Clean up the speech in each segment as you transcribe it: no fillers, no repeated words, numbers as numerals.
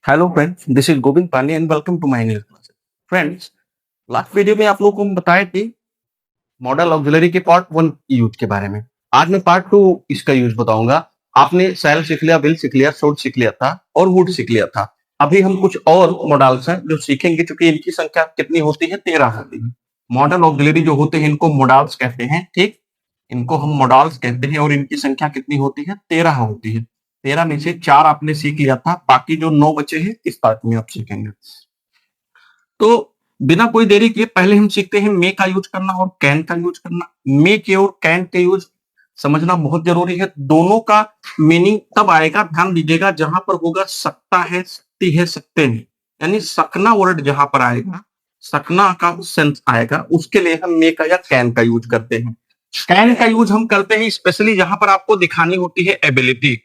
Hello friends, this is Govind Pande and welcome to my new class. Friends, last video में आप लोगों को बताया कि मॉडल ऑक्सिलरी के पार्ट वन यूज के बारे में। आज मैं पार्ट टू इसका यूज बताऊंगा। आपने सेल सीख लिया, बिल सीख लिया, शॉर्ट सीख लिया था और वुड सीख लिया था। अभी हम कुछ और मॉडल्स हैं जो सीखेंगे, क्योंकि इनकी संख्या कितनी होती है? 13 होती है। मॉडल ऑक्सिलरी जो होते हैं इनको मॉडल्स कहते हैं, ठीक। इनको हम मॉडल्स कहते हैं और इनकी संख्या कितनी होती है? 13 होती है। 13 में से 4 आपने सीख लिया था, बाकी जो 9 बचे हैं इस पार्ट में आप सीखेंगे। तो बिना कोई देरी किए पहले हम सीखते हैं मे का यूज करना और कैन का यूज करना। मे के और कैन के यूज समझना बहुत जरूरी है। दोनों का मीनिंग तब आएगा, ध्यान दीजिएगा, जहां पर होगा सकता है, सकती है, सकते नहीं, यानी सकना वर्ड जहां पर आएगा, सकना का सेंस आएगा, उसके लिए हम मे का या कैन का यूज करते हैं। कैन का यूज हम करते हैं स्पेशली जहां पर आपको दिखानी होती है एबिलिटी,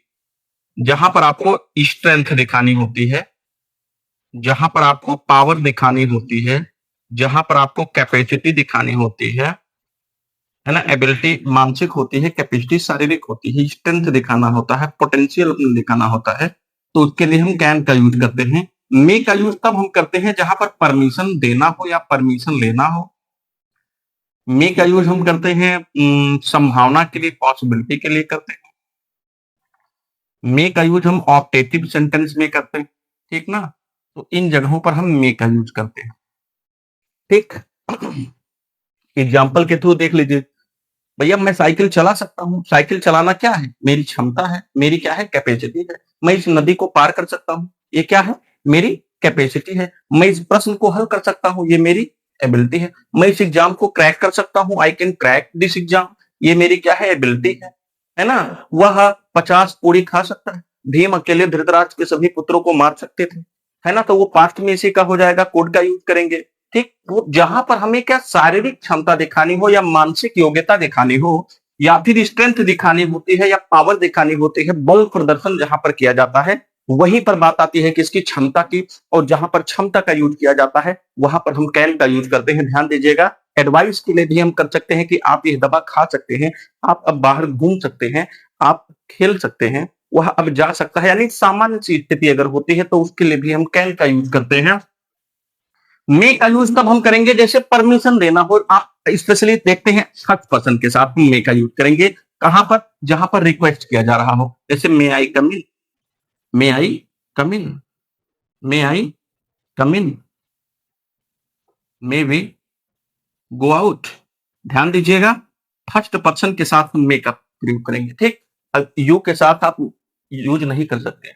जहां पर आपको स्ट्रेंथ दिखानी होती है, जहां पर आपको पावर दिखानी होती है, जहां पर आपको कैपेसिटी दिखानी होती है ना। एबिलिटी मानसिक होती है, कैपेसिटी शारीरिक होती है, स्ट्रेंथ दिखाना होता है, पोटेंशियल अपना दिखाना होता है। तो उसके लिए हम कैन का यूज करते हैं। मे का यूज तब हम करते हैं जहां पर परमिशन देना हो या परमिशन लेना हो। मे का यूज हम करते हैं संभावना के लिए, पॉसिबिलिटी के लिए करते हैं। मे का यूज हम ऑप्टेटिव सेंटेंस में करते हैं, ठीक ना। तो इन जगहों पर हम मे का यूज करते हैं, ठीक। एग्जाम्पल के थ्रू देख लीजिए। भैया मैं साइकिल चला सकता हूँ। साइकिल चलाना क्या है? मेरी क्षमता है, मेरी क्या है? कैपेसिटी है। मैं इस नदी को पार कर सकता हूँ, ये क्या है? मेरी कैपेसिटी है। मैं इस प्रश्न को हल कर सकता हूँ, ये मेरी एबिलिटी है। मैं इस एग्जाम को क्रैक कर सकता हूँ, I can crack this exam, ये मेरी क्या है? एबिलिटी है ना। वह 50 पूरी खा सकता है। भीम अकेले धृतराष्ट्र के सभी पुत्रों को मार सकते थे, है ना। तो वो पास्ट में इसी का हो जाएगा, कोड का यूज करेंगे, ठीक। वो जहां पर हमें क्या शारीरिक क्षमता दिखानी हो या मानसिक योग्यता दिखानी हो या फिर स्ट्रेंथ दिखानी होती है या पावर दिखानी होती है, बल प्रदर्शन जहां पर किया जाता है, वहीं पर बात आती है किसकी? क्षमता की। और जहां पर क्षमता का यूज किया जाता है वहां पर हम कैन का यूज करते हैं। ध्यान दीजिएगा, एडवाइस के लिए भी हम कर सकते हैं कि आप ये दवा खा सकते हैं, आप अब बाहर घूम सकते हैं, आप खेल सकते हैं, वह अब जा सकता है, यानी सामान्य सी स्थिति अगर होती है तो उसके लिए भी हम कैन का यूज करते हैं। मे का यूज तब हम करेंगे जैसे परमिशन देना हो। आप स्पेशली देखते हैं फर्स्ट पर्सन के साथ हम मे का यूज करेंगे, कहां पर? जहां पर रिक्वेस्ट किया जा रहा हो, जैसे मे I come in, may I come in, may I come in, may we go out. ध्यान दीजिएगा, फर्स्ट पर्सन के साथ हम मे का प्रयोग करेंगे, ठीक। अब यू के साथ आप यूज नहीं कर सकते,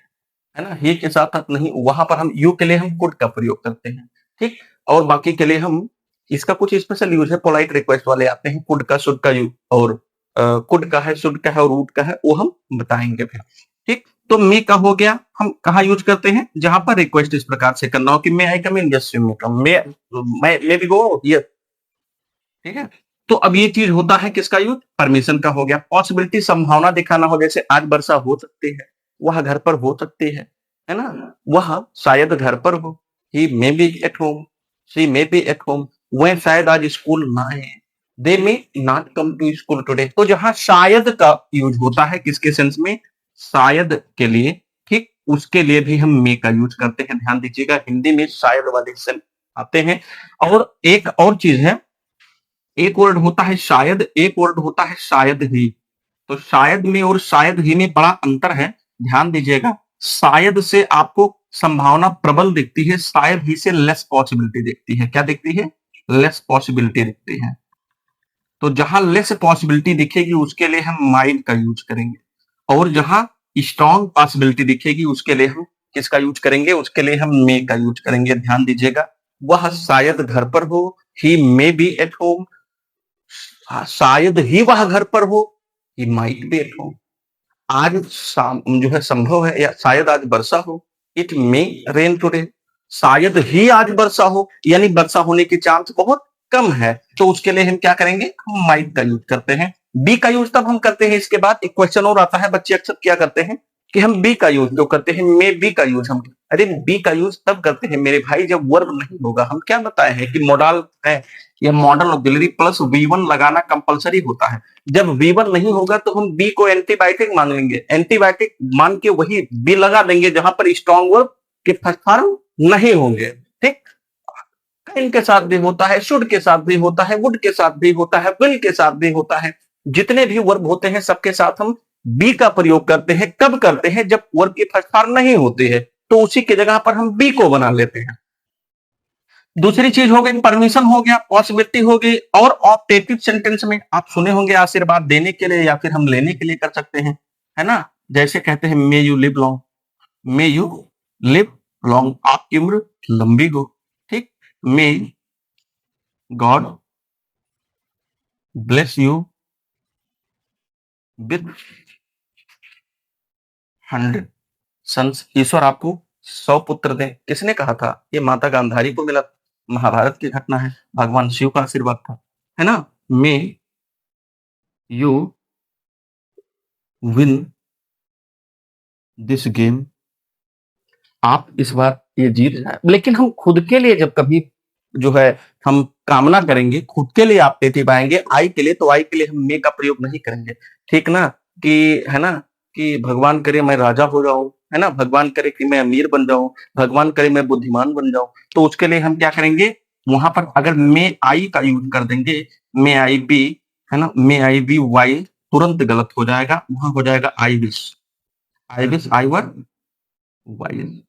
है ना। ही के साथ आप नहीं, वहां पर हम यू के लिए हम कुड का प्रयोग करते हैं, ठीक। और बाकी के लिए हम इसका कुछ स्पेशल यूज है, पोलाइट रिक्वेस्ट वाले आते हैं, कुड का, शुड का यूज, और कुड का है, शुड का है और वुड का है, वो हम बताएंगे फिर, ठीक। तो मे का हो गया, हम कहा यूज करते हैं? जहां पर रिक्वेस्ट इस प्रकार से करना हो कि may I come in, yes you may come, may be go, yes, ठीक है। तो अब ये चीज होता है किसका यूज? परमिशन का हो गया। पॉसिबिलिटी संभावना दिखाना हो, जैसे आज वर्षा हो सकती है, वह घर पर हो सकती है ना, वह शायद घर पर हो, he may be at home, she may be at home, वह शायद आज स्कूल ना आए, they may not come to school today. तो जहां शायद का यूज होता है किसके सेंस में? शायद के लिए, ठीक। उसके लिए भी हम मे का यूज करते हैं। ध्यान दीजिएगा, हिंदी में शायद वाले सेंस आते हैं। और एक और चीज है, एक वर्ड होता है शायद, एक वर्ड होता है शायद ही। तो शायद में और शायद ही में बड़ा अंतर है, ध्यान दीजिएगा। शायद से आपको संभावना प्रबल दिखती है, शायद ही से लेस पॉसिबिलिटी दिखती है। क्या दिखती है? लेस पॉसिबिलिटी दिखती है। तो जहां लेस पॉसिबिलिटी दिखेगी उसके लिए हम माइंड का यूज करेंगे, और जहां स्ट्रॉन्ग पॉसिबिलिटी दिखेगी उसके लिए हम किसका यूज करेंगे? उसके लिए हम मे का यूज करेंगे। ध्यान दीजिएगा, वह शायद घर पर हो, he may be at home, शायद ही वह घर पर हो, he might be at home. आज शाम जो है संभव है या शायद आज वर्षा हो, इट मे रेन टुडे। शायद ही आज वर्षा हो, यानी वर्षा होने की चांस बहुत कम है, तो उसके लिए हम क्या करेंगे? हम माइट का यूज करते हैं। बी का यूज तब हम करते हैं, इसके बाद एक क्वेश्चन और आता है, बच्चे अक्सर क्या करते हैं कि हम बी का यूज जो करते हैं, मे बी का यूज हम, अरे बी का यूज तब करते हैं मेरे भाई जब वर्ब नहीं होगा। हम क्या बताए हैं कि मॉडल है, यह मॉडल ऑक्सिलरी प्लस V1 लगाना कंपलसरी होता है। जब V1 नहीं होगा तो हम बी को एंटीबायोटिक मान लेंगे, एंटीबायोटिक मान के वही बी लगा देंगे जहां पर स्ट्रॉन्ग वर्ब के फर्स्ट फॉर्म नहीं होंगे। ठीक, कैन के साथ भी होता है, शुड के साथ भी होता है, वुड के साथ भी होता है, विल के साथ भी होता है। जितने भी वर्ब होते हैं सबके साथ हम बी का प्रयोग करते हैं। कब करते हैं? जब वर्ब की फर्स्ट फॉर्म नहीं होती है, तो उसी की जगह पर हम बी को बना लेते हैं। दूसरी चीज हो गई परमिशन, हो गया, पॉसिबिलिटी हो गई। और ऑप्टेटिव सेंटेंस में आप सुने होंगे आशीर्वाद देने के लिए या फिर हम लेने के लिए कर सकते हैं, है ना। जैसे कहते हैं may you live long, may you live long, आपकी उम्र लंबी हो। ठीक, may God bless you with 100 sons, ईश्वर आपको 100 पुत्र दे। किसने कहा था? ये माता गांधारी को मिला, महाभारत की घटना है, भगवान शिव का आशीर्वाद था, है ना। May you win this game, आप इस बार ये जीत जाए। लेकिन हम खुद के लिए जब कभी जो है हम कामना करेंगे, खुद के लिए आप देती पाएंगे, आई के लिए, तो आई के लिए हम मे का प्रयोग नहीं करेंगे। ठीक ना, कि है ना, कि भगवान करे मैं राजा हो जाऊं, है ना, भगवान करे कि मैं अमीर बन जाऊं, भगवान करे मैं बुद्धिमान बन जाऊं, तो उसके लिए हम क्या करेंगे? वहां पर अगर मे आई का यूज कर देंगे, मे आई बी, है ना, मे आई बी वाई, तुरंत गलत हो जाएगा। वहां हो जाएगा I wish, I wish, I were why.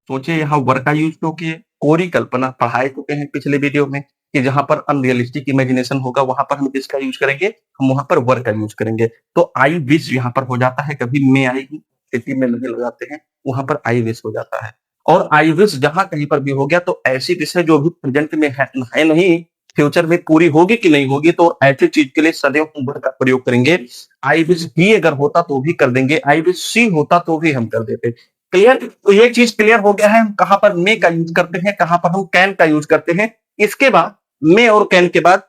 सोचिए यहाँ वर का यूज क्यों किए? कोरी कल्पना पढ़ाए चुके हैं पिछले वीडियो में कि जहां पर अनरियलिस्टिक इमेजिनेशन होगा वहां पर हम किसका यूज करेंगे? हम वहां पर वर का यूज करेंगे। तो आई विश यहाँ पर हो जाता है, कभी मे आई स्थिति में नहीं लगाते हैं, वहां पर आई विश हो जाता है। और आई विश जहां कहीं पर भी हो गया तो ऐसी विश है जो अभी प्रेजेंट में है नहीं, फ्यूचर में पूरी होगी कि नहीं होगी, तो ऐसी चीज के लिए सदैव हम वर का प्रयोग करेंगे। आई विश ही अगर होता तो भी कर देंगे, आई विश सी होता तो भी हम कर देते। क्लियर? तो ये चीज क्लियर हो गया है हम कहां पर मे का यूज करते हैं, कहां पर हम कैन का यूज करते हैं। इसके बाद मे और कैन के बाद,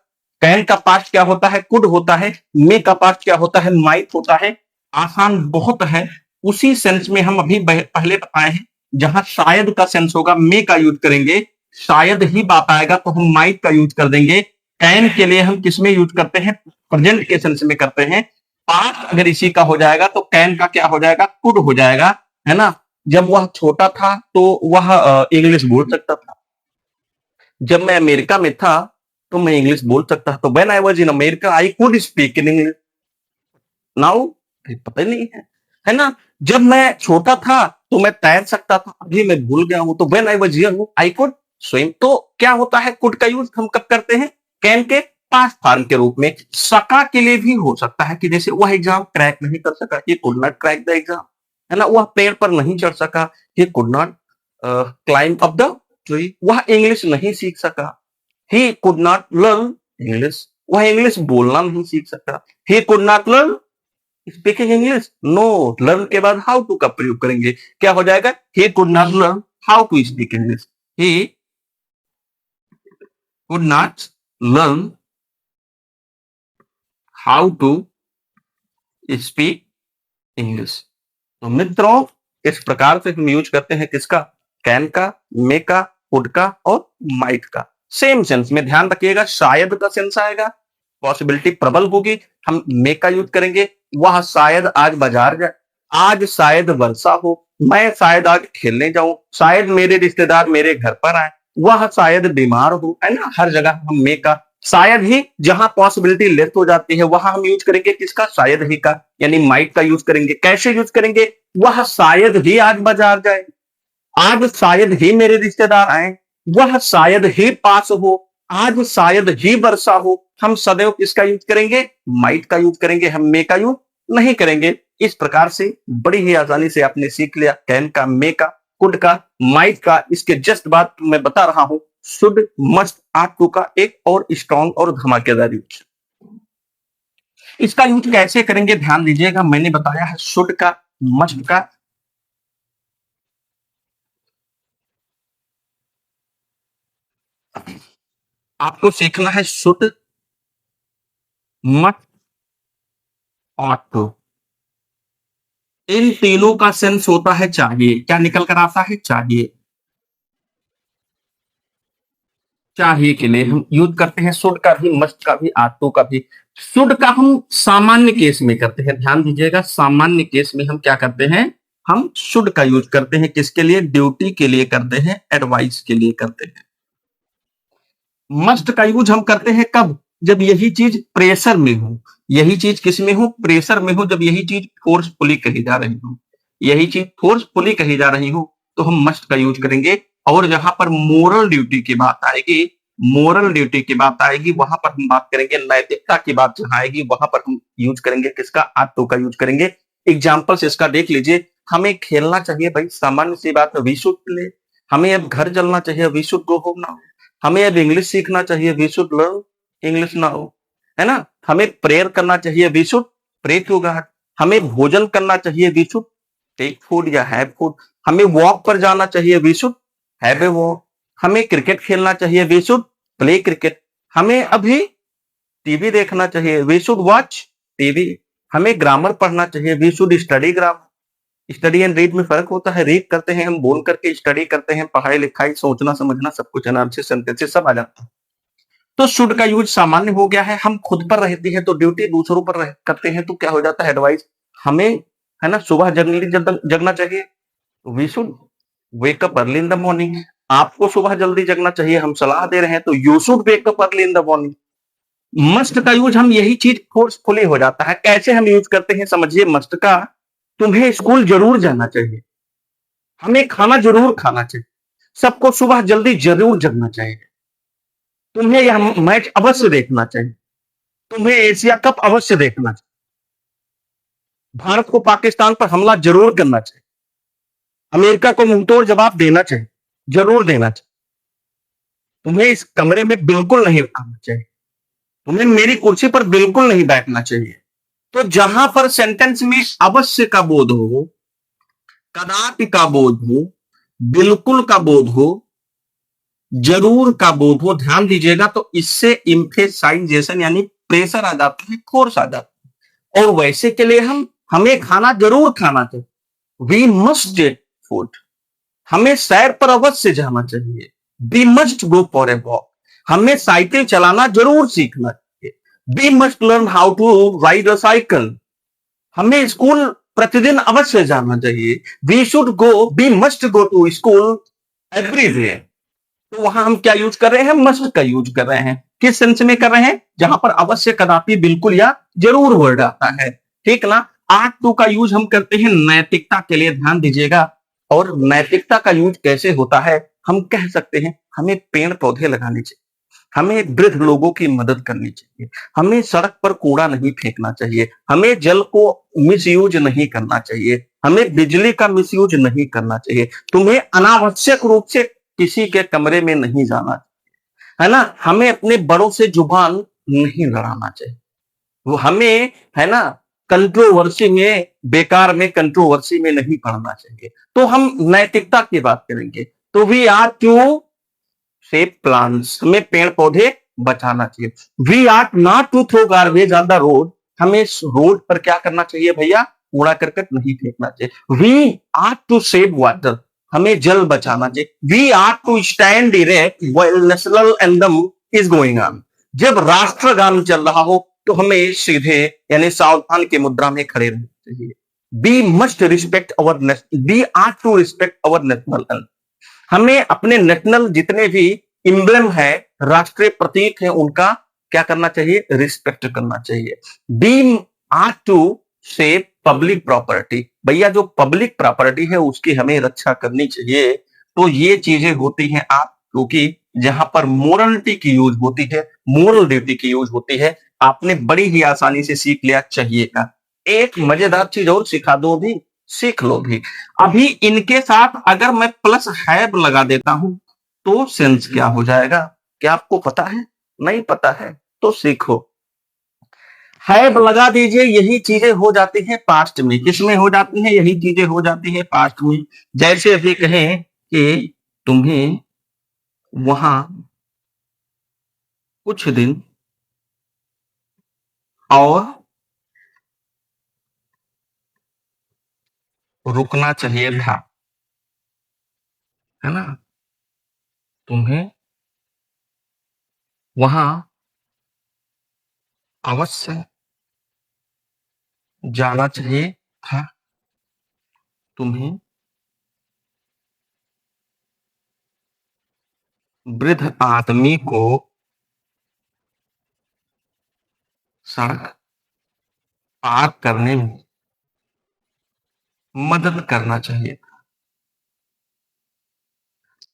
कैन का पास्ट क्या होता है? कुड होता है। मे का पास्ट क्या होता है? माइट होता है। आसान बहुत है। उसी सेंस में हम अभी पहले बताए हैं, जहां शायद का सेंस होगा मे का यूज करेंगे, शायद ही बात आएगा तो हम माइट का यूज कर देंगे। कैन के लिए हम किसमें यूज करते हैं? प्रेजेंट के सेंस में करते हैं। पास्ट अगर इसी का हो जाएगा तो कैन का क्या हो जाएगा? कुड हो जाएगा, है ना। जब वह छोटा था तो वह इंग्लिश बोल सकता था। जब मैं अमेरिका में था तो मैं इंग्लिश बोल सकता था। तो when I was in America I could speak in English. Now पता ही नहीं है ना। जब मैं छोटा था तो मैं तैर सकता था, अभी मैं भूल गया हूं। तो when I was young I could swim. तो क्या होता है? कुड का यूज हम कब करते हैं? कैन के पास्ट फॉर्म के रूप में। सका के लिए भी हो सकता है कि जैसे वह एग्जाम क्रैक नहीं कर सका, ये could not crack the exam, है ना। वह पेड़ पर नहीं चढ़ सका, he could not climb up the tree. वह इंग्लिश नहीं सीख सका, he could not learn English. वह इंग्लिश बोलना नहीं सीख सका, he could not learn speaking English. No, learn के बाद हाउ टू का प्रयोग करेंगे, क्या हो जाएगा? He could not learn how to speak English, he could not learn how to speak English. तो मित्रों, इस प्रकार से हम यूज करते हैं किसका? कैन का, मे का, कुड का और माइट का। सेम सेंस में ध्यान रखिएगा, शायद का सेंस आएगा, पॉसिबिलिटी प्रबल होगी, हम मे का यूज करेंगे। वह शायद आज बाजार जाए, आज शायद वर्षा हो, मैं शायद आज खेलने जाऊं, शायद मेरे रिश्तेदार मेरे घर पर आए, वह शायद बीमार हो, है ना। हर जगह हम मे का, शायद ही जहां पॉसिबिलिटी लेस हो जाती है वहां हम यूज करेंगे किसका? शायद ही का, यानी माइट का यूज करेंगे। कैसे यूज करेंगे? वह शायद ही आज बाजार जाए, आज शायद ही मेरे रिश्तेदार आए, वह शायद ही पास हो, आज शायद ही वर्षा हो। हम सदैव किसका यूज करेंगे? माइट का यूज करेंगे, हम मे का यूज नहीं करेंगे। इस प्रकार से बड़ी ही आसानी से आपने सीख लिया कैन का, मे का, कुड का, माइट का। इसके जस्ट बाद मैं बता रहा हूं शुड, मस्ट, आर टू का एक और स्ट्रॉन्ग और धमाकेदार यूज। इसका यूज कैसे करेंगे ध्यान दीजिएगा। मैंने बताया है शुड का, मस्ट का, आपको सीखना है शुड, मस्ट, ought to। इन तीनों का सेंस होता है चाहिए। क्या निकल कर आता है? चाहिए। चाहिए के लिए हम यूज करते हैं शुड का भी, मस्ट का भी, ought to का भी। शुड का हम सामान्य केस में करते हैं, ध्यान दीजिएगा, सामान्य केस में हम क्या करते हैं? हम शुड का यूज करते हैं किसके लिए? ड्यूटी के लिए करते हैं, एडवाइस के लिए करते हैं। मस्ट का यूज हम करते हैं कब? जब यही चीज प्रेशर में हो। यही चीज किस में हो? प्रेशर में हो। जब यही चीज फोर्सफुली कही जा रही हो, यही चीज फोर्सफुली कही जा रही हो, तो हम मस्ट का यूज करेंगे। और जहां पर मोरल ड्यूटी की बात आएगी, मोरल ड्यूटी की बात आएगी, वहां पर हम बात करेंगे, नैतिकता की बात जहां आएगी, वहां पर हम यूज करेंगे किसका? आर टू का यूज करेंगे। एग्जाम्पल्स इसका देख लीजिए। हमें खेलना चाहिए भाई, सामान्य सी बात है, वी शुड प्ले। हमें अब घर चलना चाहिए, we should go home now. हमें अब इंग्लिश सीखना चाहिए, we should learn English now, है ना? हमें प्रेयर करना चाहिए, we should pray to God. हमें भोजन करना चाहिए, वी शुड टेक फूड या हैव फूड। हमें वॉक पर जाना चाहिए, we should have a walk. हमें क्रिकेट खेलना चाहिए, वी शुड प्ले क्रिकेट। हमें अभी टीवी देखना चाहिए, वी शुड वॉच टीवी। हमें ग्रामर पढ़ना चाहिए, we should study grammar. Study and read में फर्क होता है। रीड करते हैं हम बोल करके, स्टडी करते हैं पढ़ाई लिखाई, सोचना समझना सब कुछ, एनालिसिस सिंथेसिस सब आ जाता है। तो शुड का यूज सामान्य हो गया है। हम खुद पर रहती है तो ड्यूटी, दूसरों पर करते हैं तो क्या हो जाता है? एडवाइस। हमें, है ना, सुबह जल्दी जगना चाहिए, we should wake up early in the morning. आपको सुबह जल्दी जगना चाहिए, हम सलाह दे रहे हैं तो you should wake up early in the morning. Must का यूज हम यही चीज फोर्सफुली हो जाता है। कैसे हम यूज करते हैं समझिए मस्ट का। तुम्हें स्कूल जरूर जाना चाहिए, हमें खाना जरूर खाना चाहिए, सबको सुबह जल्दी जरूर जगना चाहिए, तुम्हें यह मैच अवश्य देखना चाहिए, तुम्हें एशिया कप अवश्य देखना चाहिए, भारत को पाकिस्तान पर हमला जरूर करना चाहिए, अमेरिका को मुंहतोड़ जवाब देना चाहिए, जरूर देना चाहिए, तुम्हें इस कमरे में बिल्कुल नहीं आना चाहिए, तुम्हें मेरी कुर्सी पर बिल्कुल नहीं बैठना चाहिए। तो जहां पर सेंटेंस में अवश्य का बोध हो, कदापि का बोध हो, बिल्कुल का बोध हो, जरूर का बोध हो, ध्यान दीजिएगा, तो इससे इम्फेसाइजेशन यानी प्रेशर आ जाता है, फोर्स आ जाता है। और वैसे के लिए हमें खाना जरूर खाना चाहिए, वी मस्ट टेक फूड। हमें सैर पर अवश्य जाना चाहिए, we must go for a walk. हमें साइकिल चलाना जरूर सीखना चाहिए, we must learn how to ride a cycle. हमें स्कूल प्रतिदिन अवश्य जाना चाहिए, we should go, we must go to school every day. तो वहां हम क्या यूज कर रहे हैं? मस्ट का यूज कर रहे हैं। किस सेंस में कर रहे हैं? जहां पर अवश्य, कदापि, बिल्कुल या जरूर वर्ड आता है, ठीक ना? आर्ट टू का यूज हम करते हैं नैतिकता के लिए, ध्यान दीजिएगा। और नैतिकता का यूज कैसे होता है? हम कह सकते हैं हमें पेड़ पौधे लगाने चाहिए, हमें वृद्ध लोगों की मदद करनी चाहिए, हमें सड़क पर कूड़ा नहीं फेंकना चाहिए, हमें जल को मिसयूज नहीं करना चाहिए, हमें बिजली का मिसयूज नहीं करना चाहिए, तुम्हें अनावश्यक रूप से किसी के कमरे में नहीं जाना, है ना? हमें अपने बड़ों से जुबान नहीं लड़ाना चाहिए। वो हमें, है ना, कंट्रोवर्सी में, बेकार में कंट्रोवर्सी में नहीं पड़ना चाहिए। तो हम नैतिकता की बात करेंगे तो we are to save plants, हमें पेड़ पौधे बचाना चाहिए। We are not to throw garbage on the road, हमें रोड पर क्या करना चाहिए भैया? कूड़ा करकट नहीं फेंकना चाहिए। We are to save water, हमें जल बचाना चाहिए। We are to stand erect while national anthem is going on, जब राष्ट्रगान चल रहा हो तो हमें सीधे यानी सावधान की मुद्रा में खड़े रहना चाहिए। We must respect our, we are to respect our national anthem, हमें अपने नेशनल जितने भी इम्ब्लेम है, राष्ट्रीय प्रतीक है, उनका क्या करना चाहिए? रिस्पेक्ट करना चाहिए। We are to save public property, भैया जो पब्लिक प्रॉपर्टी है उसकी हमें रक्षा करनी चाहिए। तो ये चीजें होती हैं आप, क्योंकि जहां पर मोरलिटी की यूज होती है, मोरल ड्यूटी की यूज होती है, आपने बड़ी ही आसानी से सीख लिया। चाहिए का एक मजेदार चीज और सिखा दो भी, सीख लो भी। अभी इनके साथ अगर मैं प्लस हैव लगा देता हूं तो सेंस क्या हो जाएगा? क्या आपको पता है? नहीं पता है तो सीखो। हैव लगा दीजिए, यही चीजें हो जाती हैं पास्ट में। किसमें हो जाती हैं? यही चीजें हो जाती हैं पास्ट में। जैसे अभी कहें कि तुम्हें वहां कुछ दिन और रुकना चाहिए था, है ना? तुम्हें वहां अवश्य जाना चाहिए था, तुम्हें वृद्ध आदमी को सड़क पार करने में मदद करना चाहिए।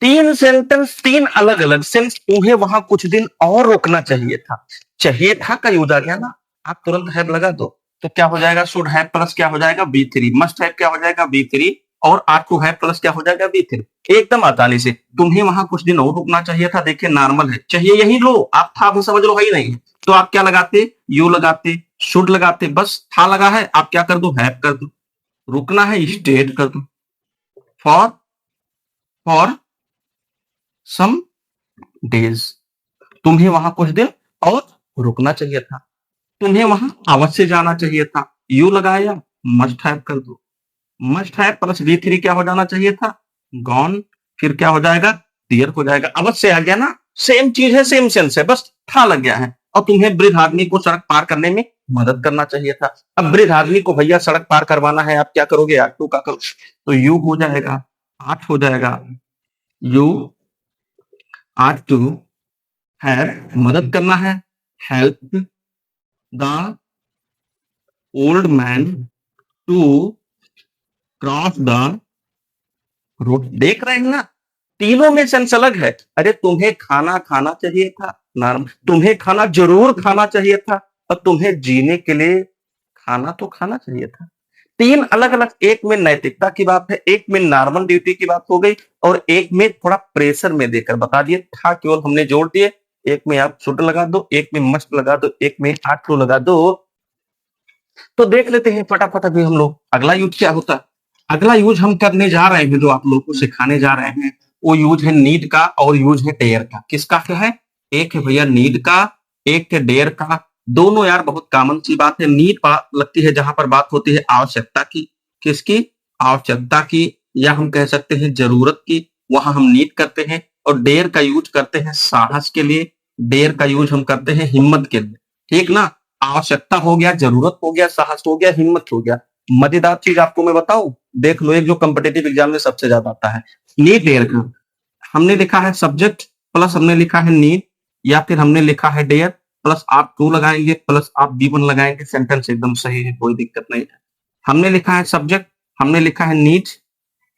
तीन सेंटेंस, तीन अलग अलग सेंस। तुम्हें वहां कुछ दिन और रुकना चाहिए था। चाहिए था का यूज आ गया ना, आप तुरंत हैव लगा दो तो क्या हो जाएगा, शुड हैव प्लस क्या हो जाएगा बी थ्री, मस्ट हैव क्या हो जाएगा बी थ्री, और आर टू हैव प्लस क्या हो जाएगा बी थ्री। एकदम आसानी से। तुम्हें वहां कुछ दिन और रुकना चाहिए था, देखिए नॉर्मल है, चाहिए यही लो, आप था भी समझ लो है ही नहीं है, तो आप क्या लगाते, यू लगाते, शुड लगाते, बस था लगा है, आप क्या कर दो, हैव कर दो। रुकना है, स्टेड कर दो। फॉर सम डेज, तुम्हें वहां कुछ दिन और रुकना चाहिए था। तुम्हें वहां अवश्य जाना चाहिए था, यू लगाया, मस्ट हैव कर दो। Must have plus we three क्या हो जाना चाहिए था, गॉन, फिर क्या हो जाएगा, डियर हो जाएगा। अवश्य आ गया ना, सेम चीज है, सेम सेंस है, बस था लग गया है। और तुम्हें वृद्ध आदमी को सड़क पार करने में मदद करना चाहिए था। अब वृद्ध आदमी को भैया सड़क पार करवाना है, आप क्या करोगे, आर टू का करो, तो यू हो जाएगा, आठ हो जाएगा, यू आर टू हैव, मदद करना है, help the old man to cross the road. देख रहे हैं ना, तीनों में सेंस अलग है। अरे तुम्हें खाना खाना चाहिए था, नॉर्मल, तुम्हें खाना जरूर खाना चाहिए था, और तुम्हें जीने के लिए खाना तो खाना चाहिए था। तीन अलग अलग, एक में नैतिकता की बात है, एक में नॉर्मल ड्यूटी की बात हो गई, और एक में थोड़ा प्रेशर में देकर बता दिए था, केवल हमने जोड़ दिए। एक में आप शुड लगा दो, एक में मस्ट लगा दो, एक में आट टू लगा दो। तो देख लेते हैं फटाफट अभी हम लोग अगला यूज क्या होता है। अगला यूज हम करने जा रहे हैं, जो आप लोगों को सिखाने जा रहे हैं, वो यूज है नीड का और यूज है डेयर का। किसका क्या है, एक है भैया नीड का, एक है डेयर का। दोनों यार बहुत कॉमन सी बात है। नीड लगती है जहां पर बात होती है आवश्यकता की, किसकी, आवश्यकता की, या हम कह सकते हैं जरूरत की, वहां हम नीड करते हैं। और डेयर का यूज करते हैं साहस के लिए, डेयर का यूज हम करते हैं हिम्मत के लिए, ठीक ना। आवश्यकता हो गया, जरूरत हो गया, साहस हो गया, हिम्मत हो गया। मजेदार चीज आपको मैं बताऊं, देख लो, एक जो कॉम्पिटेटिव एग्जाम में सबसे ज्यादा आता है, नीड डेयर का। हमने लिखा है सब्जेक्ट प्लस हमने लिखा है नीड, या फिर हमने लिखा है डेयर प्लस आप टू लगाएंगे प्लस आप बी वन लगाएंगे, सेंटेंस एकदम सही है, कोई दिक्कत नहीं है। हमने लिखा है सब्जेक्ट, हमने लिखा है नीड,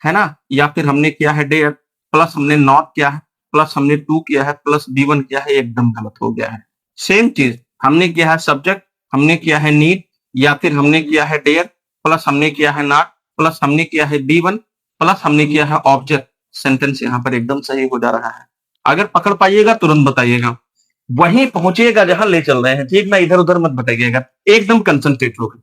है ना, या फिर हमने किया है डेयर प्लस हमने नॉट किया है प्लस हमने टू किया है प्लस बी वन किया है, एकदम गलत हो गया है। सेम चीज, हमने किया है सब्जेक्ट, हमने किया है नीड, या फिर हमने किया है डेयर प्लस हमने किया है नॉट प्लस हमने किया है बी वन प्लस हमने किया है ऑब्जेक्ट। सेंटेंस यहाँ पर एकदम सही हो जा रहा है। अगर पकड़ पाइएगा तुरंत बताइएगा, वहीं पहुंचिएगा जहां ले चल रहे हैं, ठीक ना, इधर उधर मत भटकिएगा, एकदम कंसंट्रेट होकर।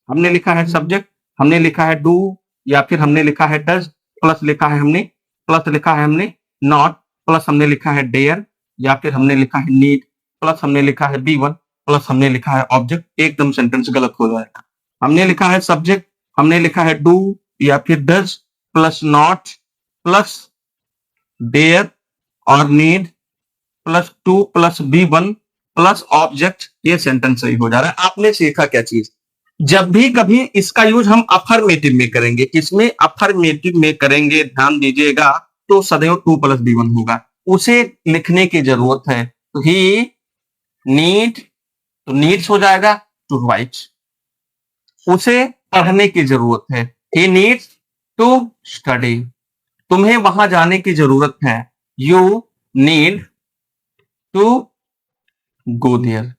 हमने लिखा है सब्जेक्ट, हमने लिखा है डू, या फिर हमने लिखा है डज प्लस लिखा है हमने, प्लस लिखा है हमने नॉट, प्लस हमने लिखा है डेयर, या फिर हमने लिखा है नीड प्लस हमने लिखा है बी वन प्लस हमने लिखा है ऑब्जेक्ट, एकदम सेंटेंस गलत हो जाएगा। हमने लिखा है सब्जेक्ट, हमने लिखा है डू या फिर does plus not plus dare or need plus to plus V one plus object, ये सेंटेंस सही हो जा रहा है। आपने सीखा क्या चीज, जब भी कभी इसका यूज हम अफर्मेटिव में करेंगे, किसमें, अफर्मेटिव में करेंगे, ध्यान दीजिएगा, तो सदैव टू प्लस बी वन होगा। उसे लिखने की जरूरत है, तो ही नीड, तो नीड्स हो जाएगा टू राइट। उसे पढ़ने की जरूरत है, ही नीड्स टू स्टडी। तुम्हें वहां जाने की जरूरत है, you need to go there.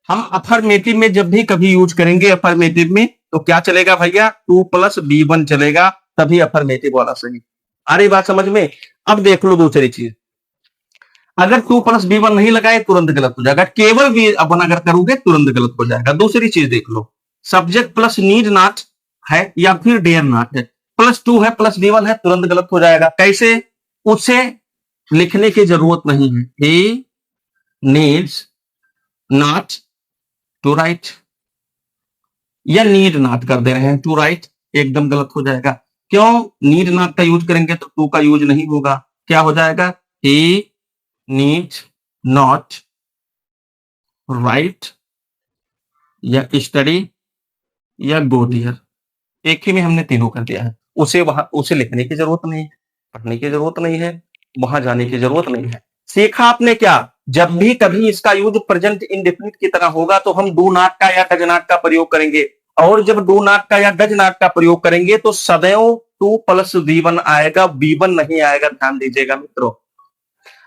हम अफर्मेटिव में जब भी कभी यूज करेंगे अफर्मेटिव में, तो क्या चलेगा भैया, टू प्लस बी वन चलेगा, तभी अफर्मेटिव वाला सही। आ रही बात समझ में। अब देख लो दूसरी चीज, अगर टू प्लस बी वन नहीं लगाए तुरंत गलत हो जाएगा, केवल बी वन अगर करोगे तुरंत गलत हो जाएगा। दूसरी चीज देख लो, सब्जेक्ट प्लस नीड नॉट है या फिर डेयर नॉट है, प्लस टू है प्लस बी वन है, तुरंत गलत हो जाएगा। कैसे, उसे लिखने की जरूरत नहीं है, he needs not to write, या नीड नॉट कर दे रहे हैं टू राइट, एकदम गलत हो जाएगा। क्यों, नीड नॉट का यूज करेंगे तो टू का यूज नहीं होगा, क्या हो जाएगा, ही नीड नॉट राइट या स्टडी या गो देयर, एक ही में हमने तीनों कर दिया है। उसे लिखने की जरूरत नहीं है, पढ़ने की जरूरत नहीं है, वहां जाने की जरूरत नहीं है। सीखा आपने क्या? जब भी कभी इसका यूज प्रेजेंट इंडेफिनिट की तरह होगा तो हम डू नॉट का या डज नॉट का प्रयोग करेंगे, और जब डू नॉट का या डज नॉट का प्रयोग करेंगे तो सदैव टू प्लस वी1 आएगा, वी1 नहीं आएगा। ध्यान दीजिएगा मित्रों,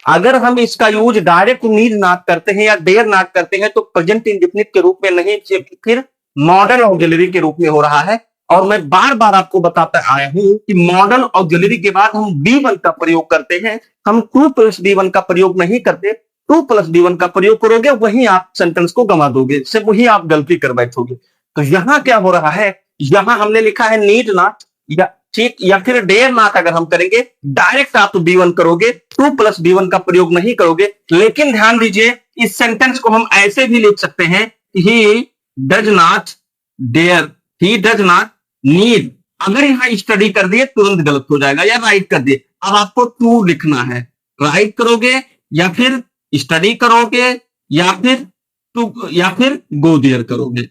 अगर हम इसका यूज डायरेक्ट नीड नॉट करते हैं या डेयर नॉट करते हैं तो प्रेजेंट इंडेफिनिट के रूप में नहीं, फिर मॉडल ऑक्सिलरी के रूप में हो रहा है। और मैं बार बार आपको बताता आया हूं कि मॉडल ऑक्सिलरी के बाद हम बी1 का प्रयोग करते हैं, हम टू प्लस बी1 का प्रयोग नहीं करते। टू प्लस बी1 का प्रयोग करोगे वहीं आप सेंटेंस को गंवा दोगे, सिर्फ वही आप गलती कर बैठोगे। तो यहां क्या हो रहा है, यहां हमने लिखा है नीड नॉट या ठीक, या फिर डेयर नॉट अगर हम करेंगे डायरेक्ट आप बी1 करोगे, टू प्लस बी1 का प्रयोग नहीं करोगे। लेकिन ध्यान दीजिए इस सेंटेंस को हम ऐसे भी लिख सकते हैं, he does not dare, he does not need. अगर यहां स्टडी कर दिए तुरंत गलत हो जाएगा, या राइट कर दिए। अब आपको टू लिखना है, राइट करोगे या फिर स्टडी करोगे या फिर टू या फिर गो देयर करोगे,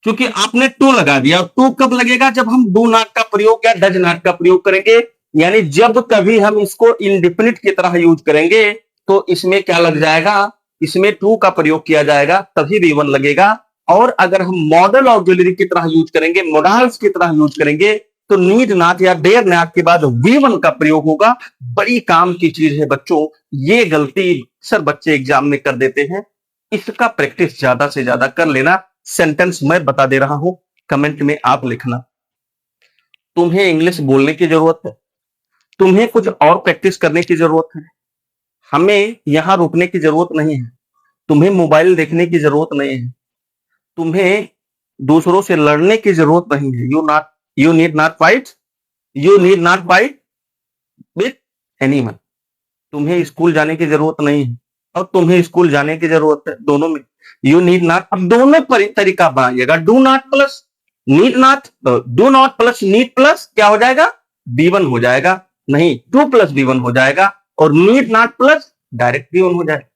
क्योंकि आपने टू लगा दिया। टू कब लगेगा? जब हम डू नॉट का प्रयोग या डज नॉट का प्रयोग करेंगे, यानी जब कभी हम इसको इंडेफिनिट की तरह यूज करेंगे तो इसमें क्या लग जाएगा, इसमें टू का प्रयोग किया जाएगा तभी वी1 लगेगा। और अगर हम मॉडल ऑक्सिलरी की तरह यूज करेंगे, मोडाल्स की तरह यूज करेंगे तो नीड नॉट या डेयर नॉट के बाद वी1 का प्रयोग होगा। बड़ी काम की चीज है बच्चों, ये गलती सर बच्चे एग्जाम में कर देते हैं, इसका प्रैक्टिस ज्यादा से ज्यादा कर लेना। सेंटेंस मैं बता दे रहा हूं, कमेंट में आप लिखना। तुम्हें इंग्लिश बोलने की जरूरत है, तुम्हें कुछ और प्रैक्टिस करने की जरूरत है, हमें यहां रुकने की जरूरत नहीं है, तुम्हें मोबाइल देखने की जरूरत नहीं है, तुम्हें दूसरों से लड़ने की जरूरत नहीं है। You need not fight, you need not fight with anyone. तुम्हें स्कूल जाने की जरूरत नहीं है और तुम्हें स्कूल जाने की जरूरत है, दोनों में यू नीड नॉट। अब दोनों तरीका बनाइएगा, do not plus need not, do not plus need plus क्या हो जाएगा, बी1 हो जाएगा, नहीं टू प्लस बी1 हो जाएगा, और need not plus direct B1 हो जाएगा।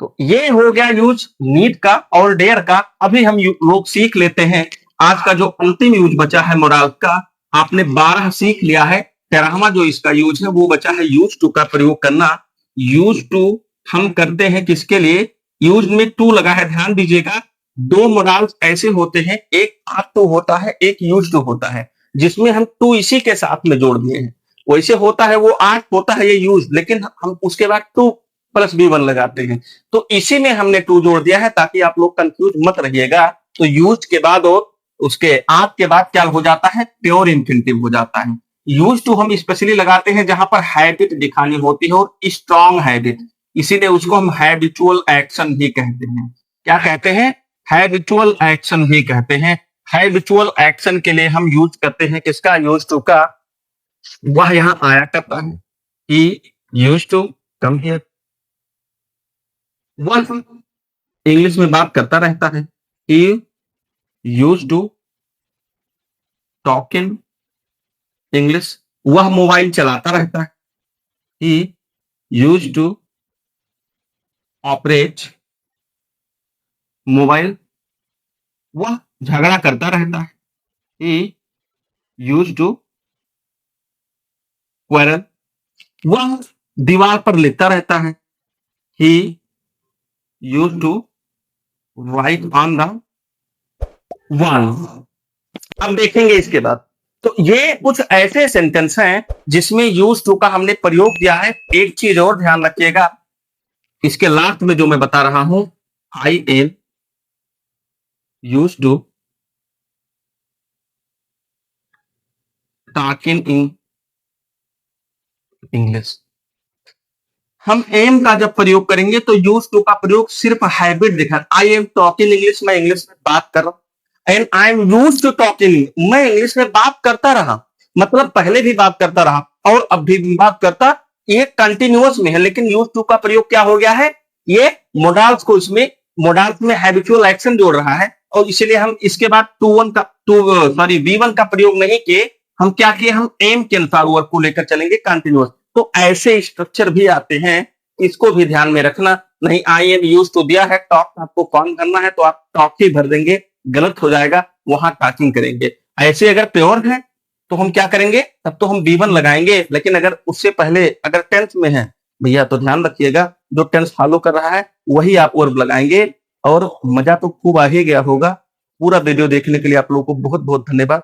तो ये हो गया यूज नीड का और डेयर का। अभी हम लोग सीख लेते हैं आज का जो अंतिम यूज बचा है मोराल का। आपने 12 सीख लिया है, 13वां जो इसका यूज है वो बचा है यूज टू का प्रयोग करना। यूज टू हम करते हैं किसके लिए, यूज में टू लगा है, ध्यान दीजिएगा। दो मोराल्स ऐसे होते हैं, एक आर टू होता है, एक यूज टू होता है, जिसमें हम टू इसी के साथ में जोड़ दिए हैं। वैसे होता है वो आर होता है ये यूज, लेकिन हम उसके बाद टू प्लस बी1 लगाते हैं, तो इसी में हमने टू जोड़ दिया है ताकि आप लोग कंफ्यूज मत रहिएगा। तो यूज के बाद और उसके आप के बाद क्या हो जाता है, प्योर इंफिनिटिव हो जाता है। यूज टू हम स्पेशली लगाते हैं जहां पर हैबिट दिखानी होती है, और स्ट्रॉन्ग हैबिट, इसीलिए उसको हम हैबिचुअल एक्शन भी कहते हैं। क्या कहते हैं, हैबिचुअल एक्शन भी कहते हैं। हैबिचुअल एक्शन के लिए हम यूज करते हैं किसका, यूज टू का। वह यहां आया करता है कि यूज टू कम हियर, वह इंग्लिश में बात करता रहता है, he use to talk in English, वह मोबाइल चलाता रहता है, he use to operate mobile, वह झगड़ा करता रहता है, ही यूज टू क्वेरल, वह दीवार पर लिखता रहता है, he use to write on the wall. अब देखेंगे इसके बाद, तो ये कुछ ऐसे सेंटेंस हैं जिसमें यूज टू का हमने प्रयोग किया है। एक चीज और ध्यान रखिएगा, इसके लास्ट में जो मैं बता रहा हूं, I am use to talking in English. हम एम का जब प्रयोग करेंगे तो यूज टू का प्रयोग सिर्फ हैबिट दिखा, आई एम टॉकिंग इंग्लिश, मैं इंग्लिश में बात कर रहा हूं, and I am use to talking, मैं इंग्लिश में बात करता रहा, मतलब पहले भी बात करता रहा और अब भी बात करता, ये कंटिन्यूअस में है। लेकिन यूज टू का प्रयोग क्या हो गया है, ये मोडाल्स को, इसमें मोडाल्स में हैबिचुअल एक्शन जोड़ रहा है, और इसलिए हम इसके बाद वी1 का प्रयोग नहीं किए, हम क्या किए, हम एम के अनुसार वर्ग को लेकर चलेंगे कंटिन्यूअस। तो ऐसे स्ट्रक्चर भी आते हैं, इसको भी ध्यान में रखना। नहीं आई एम यूज टू दिया है, टॉक आपको कौन करना है तो आप टॉक ही भर देंगे, गलत हो जाएगा, वहां टॉकिंग करेंगे। ऐसे अगर प्योर है तो हम क्या करेंगे, तब तो हम B1 लगाएंगे। लेकिन अगर उससे पहले अगर टेंस में है भैया, तो ध्यान रखिएगा जो टेंस फॉलो कर रहा है वही आप वर्ब लगाएंगे। और मजा तो खूब आ ही गया होगा। पूरा वीडियो देखने के लिए आप लोगों को बहुत बहुत धन्यवाद।